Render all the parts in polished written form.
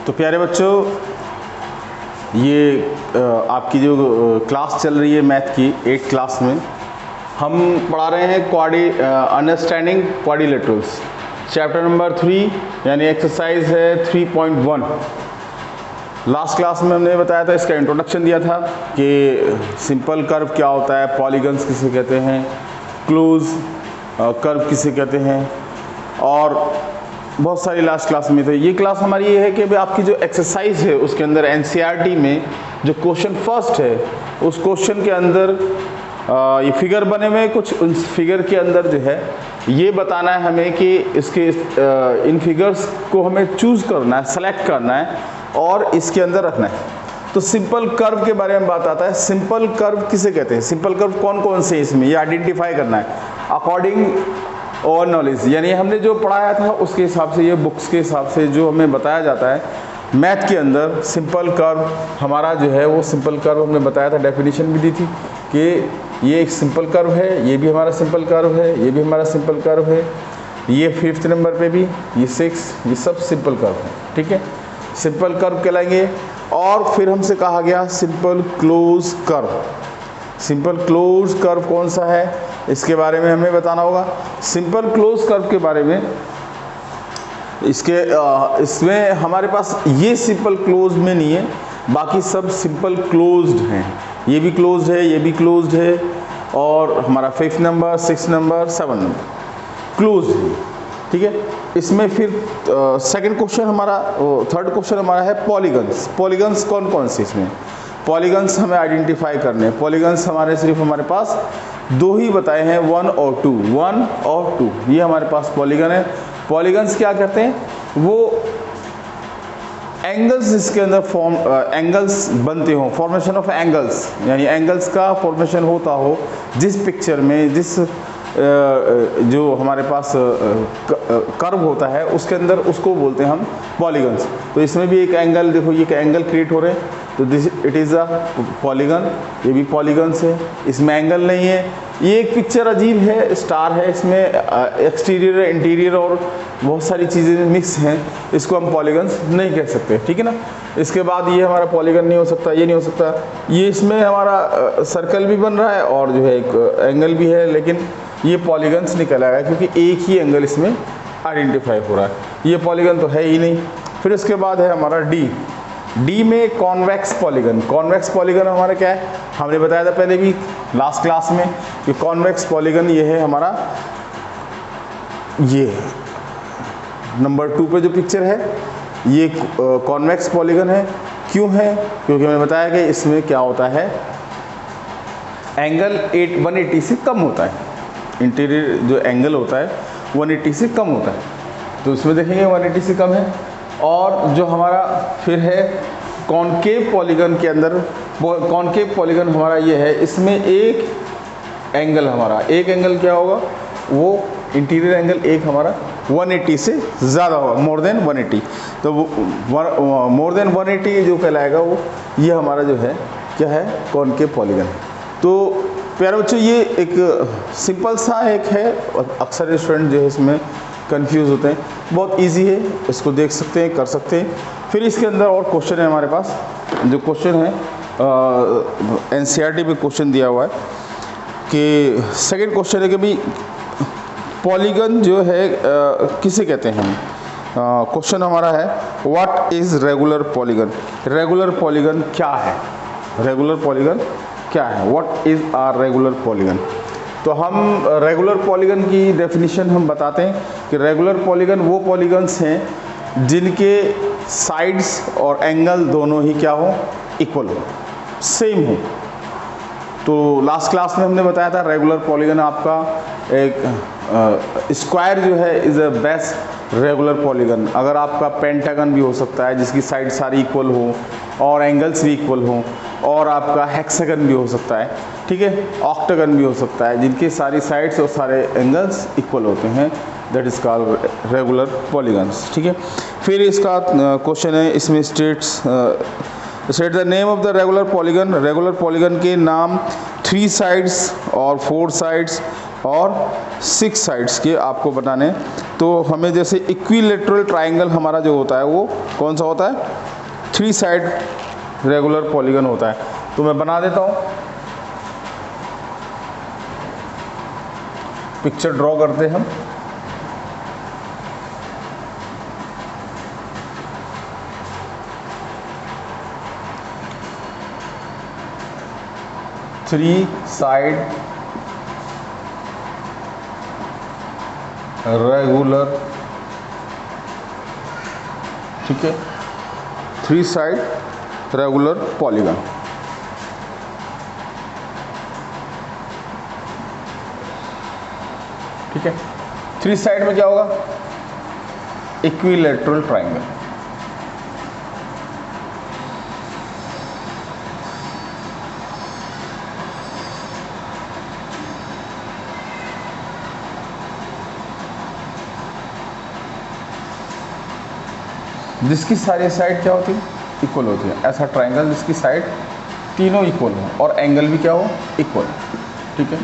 तो प्यारे बच्चों, ये आपकी जो क्लास चल रही है मैथ की 8th क्लास में हम पढ़ा रहे हैं अंडरस्टैंडिंग क्वाड्रिलेटरल्स, चैप्टर नंबर 3 यानी एक्सरसाइज है 3.1। लास्ट क्लास में हमने बताया था, इसका इंट्रोडक्शन दिया था कि सिंपल कर्व क्या होता है, पॉलीगन्स किसे कहते हैं, क्लोज कर्व किसे कहते हैं, और बहुत सारी लास्ट क्लास में। तो ये क्लास हमारी ये है कि अभी आपकी जो एक्सरसाइज है उसके अंदर एनसीईआरटी में जो क्वेश्चन फर्स्ट है उस क्वेश्चन के अंदर ये फिगर बने हुए कुछ, उन फिगर के अंदर जो है ये बताना है हमें कि इसके इन फिगर्स को हमें चूज़ करना है, सेलेक्ट करना है और इसके अंदर रखना है। तो सिंपल कर्व के बारे में बात आता है। सिंपल कर्व किसे कहते हैं, सिंपल कर्व कौन कौन से इसमें ये आइडेंटिफाई करना है अकॉर्डिंग और नॉलेज, यानी हमने जो पढ़ाया था उसके हिसाब से, ये बुक्स के हिसाब से जो हमें बताया जाता है मैथ के अंदर। सिंपल कर्व हमारा जो है वो सिंपल कर्व हमने बताया था, डेफिनेशन भी दी थी कि ये एक सिंपल कर्व है, ये भी हमारा सिंपल कर्व है, ये भी हमारा सिंपल कर्व है, ये 5th नंबर पे भी, ये 6, ये सब सिंपल कर्व है। ठीक है, सिंपल कर्व कहलाएंगे। और फिर हमसे कहा गया simple close curve. Simple close curve कौन सा है इसके बारे में हमें बताना होगा। सिंपल क्लोज कर्व के बारे में इसमें हमारे पास ये सिंपल क्लोज में नहीं है, बाकी सब सिंपल क्लोज्ड हैं। ये भी क्लोज्ड है, ये भी क्लोज्ड है, और हमारा 5th number, 6th number, 7 number closed है। ठीक है, इसमें फिर सेकंड क्वेश्चन हमारा, थर्ड क्वेश्चन हमारा है पॉलीगन्स। पॉलीगन्स कौन कौन से इसमें पॉलीगन्स हमें आइडेंटिफाई करने हैं। पॉलीगन्स हमारे पास दो ही बताए हैं, 1 और 2, 1 और 2, ये हमारे पास पॉलीगन है। पॉलीगन्स क्या कहते हैं, वो एंगल्स इसके अंदर एंगल्स बनते हो, फॉर्मेशन ऑफ एंगल्स, यानी एंगल्स का फॉर्मेशन होता हो जिस पिक्चर में, जिस जो हमारे पास कर्व होता है उसके अंदर, उसको बोलते हैं हम पॉलीगन्स। तो इसमें भी एक एंगल, देखो ये एंगल क्रिएट हो रहे हैं, तो this it is a polygon, ये भी पॉलीगन्स है, इसमें एंगल नहीं है। ये एक पिक्चर अजीब है, स्टार है, इसमें एक्सटीरियर इंटीरियर और बहुत सारी चीज़ें मिक्स हैं, इसको हम पॉलीगन्स नहीं कह सकते। ठीक है ना। इसके बाद ये हमारा पॉलीगन नहीं हो सकता, ये नहीं हो सकता, ये इसमें हमारा सर्कल भी बन रहा है और जो है एक एंगल भी है, लेकिन ये पॉलीगन्स नहीं कहलाएगा क्योंकि एक ही एंगल इसमें आइडेंटिफाई हो रहा है, ये पॉलीगन तो है ही नहीं। फिर इसके बाद है हमारा डी में कॉन्वेक्स पॉलीगन। कॉन्वेक्स पॉलीगन हमारा क्या है, हमने बताया था पहले भी लास्ट क्लास में कि कॉन्वेक्स पॉलीगन ये है हमारा, ये नंबर 2 पे जो पिक्चर है ये कॉन्वेक्स पॉलीगन है। क्यों है, क्योंकि मैंने बताया कि इसमें क्या होता है, एंगल 180 से कम होता है, इंटीरियर जो एंगल होता है 180 से कम होता है, तो इसमें देखेंगे 180 से कम है। और जो हमारा फिर है कॉनकेव पॉलीगन के अंदर, कॉनकेव पॉलीगन हमारा ये है, इसमें एक एंगल हमारा, एक एंगल क्या होगा, वो इंटीरियर एंगल एक हमारा 180 से ज़्यादा होगा, मोर देन 180। तो वो मोर देन 180 जो कहलाएगा वो ये हमारा जो है क्या है, कॉनकेव पॉलीगन। तो प्यारे बच्चों, ये एक सिंपल सा एक है, अक्सर स्टूडेंट जो है इसमें कंफ्यूज होते हैं, बहुत इजी है, इसको देख सकते हैं, कर सकते हैं। फिर इसके अंदर और क्वेश्चन है हमारे पास, जो क्वेश्चन है एनसीईआरटी में क्वेश्चन दिया हुआ है कि सेकंड क्वेश्चन है कि भाई पॉलीगन जो है किसे कहते हैं। क्वेश्चन हमारा है what is regular polygon. Regular polygon क्या है, रेगुलर पॉलीगन क्या है, what is are regular polygon. तो हम रेगुलर पॉलीगन की डेफिनेशन हम बताते हैं कि रेगुलर पॉलीगन वो पॉलीगन्स हैं जिनके साइड्स और एंगल दोनों ही क्या हो, इक्वल हो, सेम हो। तो लास्ट क्लास में हमने बताया था रेगुलर पॉलीगन आपका एक स्क्वायर जो है is a best regular polygon. अगर आपका पेंटागन भी हो सकता है जिसकी साइड सारी इक्वल हो और एंगल्स भी इक्वल हो, और आपका हेक्सागन भी हो सकता है, ठीक है, ऑक्टागन भी हो सकता है जिनकी सारी साइड्स और सारे एंगल्स इक्वल होते हैं, that is called regular polygons. ठीक है, फिर इसका क्वेश्चन है, इसमें state the name of the regular polygon. Regular polygon के नाम 3 साइड्स और 4 साइड्स और 6 साइड्स के आपको बनाने। तो हमें जैसे इक्विलेटरल ट्राइंगल हमारा जो होता है वो कौन सा होता है, 3 साइड रेगुलर पॉलीगन होता है। तो मैं बना देता हूँ, पिक्चर ड्रॉ करते हैं हम। थ्री साइड रेगुलर, ठीक है, 3 साइड रेगुलर पॉलीगन। ठीक है, 3 साइड में क्या होगा, इक्विलेटरल ट्राइंगल। जिसकी सारी साइड क्या होती है, इक्वल होती है। ऐसा ट्राइंगल जिसकी साइड तीनों इक्वल हो और एंगल भी क्या हो, इक्वल। ठीक है,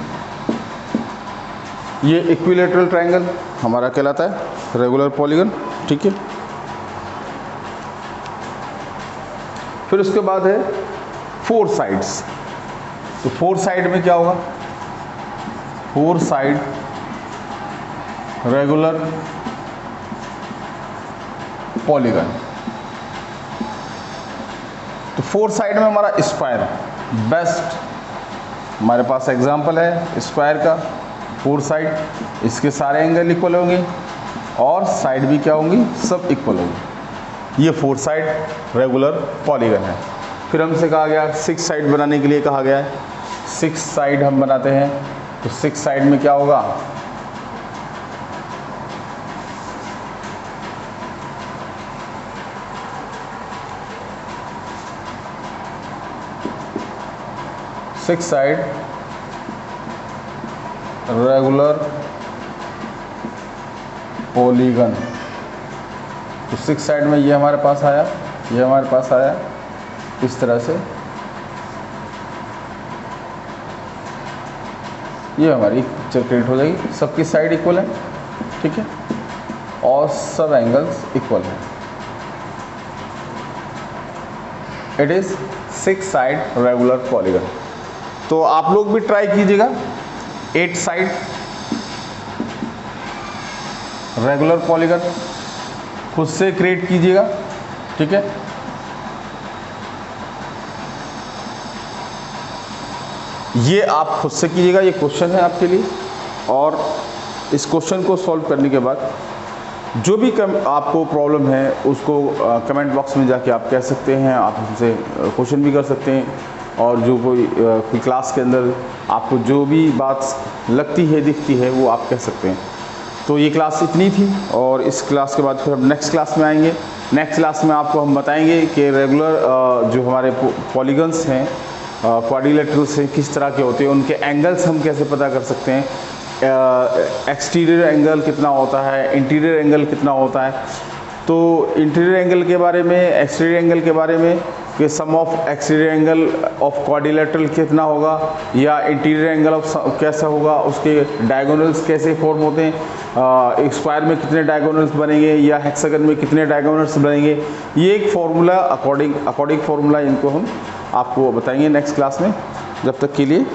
ये इक्विलेटरल ट्राइंगल हमारा कहलाता है रेगुलर पॉलीगन। ठीक है, फिर उसके बाद है 4 साइड्स। तो 4 साइड में क्या होगा, 4 साइड रेगुलर पॉलीगन। तो 4 साइड में हमारा स्क्वायर बेस्ट, हमारे पास एग्जांपल है स्क्वायर का। 4 साइड, इसके सारे एंगल इक्वल होंगे और साइड भी क्या होंगी, सब इक्वल होंगी। ये 4 साइड रेगुलर पॉलीगन है। फिर हमसे कहा गया 6 साइड बनाने के लिए कहा गया है, 6 साइड हम बनाते हैं। तो 6 साइड में क्या होगा, सिक्स साइड रेगुलर पॉलीगन। तो 6 साइड में ये हमारे पास आया, ये हमारे पास आया इस तरह से। ये हमारी पिक्चर क्रिएट हो जाएगी, सबकी साइड इक्वल है। ठीक है, और सब एंगल्स इक्वल हैं। It is 6 side regular polygon. तो आप लोग भी ट्राई कीजिएगा 8 साइड रेगुलर पॉलीगन खुद से क्रिएट कीजिएगा। ठीक है, ये आप खुद से कीजिएगा, ये क्वेश्चन है आपके लिए। और इस क्वेश्चन को सॉल्व करने के बाद जो भी आपको प्रॉब्लम है उसको कमेंट बॉक्स में जाके आप कह सकते हैं, आप हमसे क्वेश्चन भी कर सकते हैं। और जो कोई क्लास के अंदर आपको जो भी बात लगती है दिखती है वो आप कह सकते हैं। तो ये क्लास इतनी थी, और इस क्लास के बाद फिर हम नेक्स्ट क्लास में आएंगे। नेक्स्ट क्लास में आपको हम बताएंगे कि रेगुलर जो हमारे पॉलीगन्स हैं, क्वाड्रिलेटरल्स हैं, किस तरह के होते हैं, उनके एंगल्स हम कैसे पता कर सकते हैं, एक्सटीरियर एंगल कितना होता है, इंटीरियर एंगल कितना होता है। तो इंटीरियर एंगल के बारे में, एक्सटीरियर एंगल के बारे में कि sum of exterior angle of quadrilateral कितना होगा, या इंटीरियर एंगल ऑफ कैसा होगा, उसके डायगोनल्स कैसे फॉर्म होते हैं, एक स्क्वायर में कितने डायगोनल्स बनेंगे या हेक्सागन में कितने डायगोनल्स बनेंगे। ये एक फार्मूला अकॉर्डिंग फार्मूला इनको हम आपको बताएंगे नेक्स्ट क्लास में। जब तक के लिए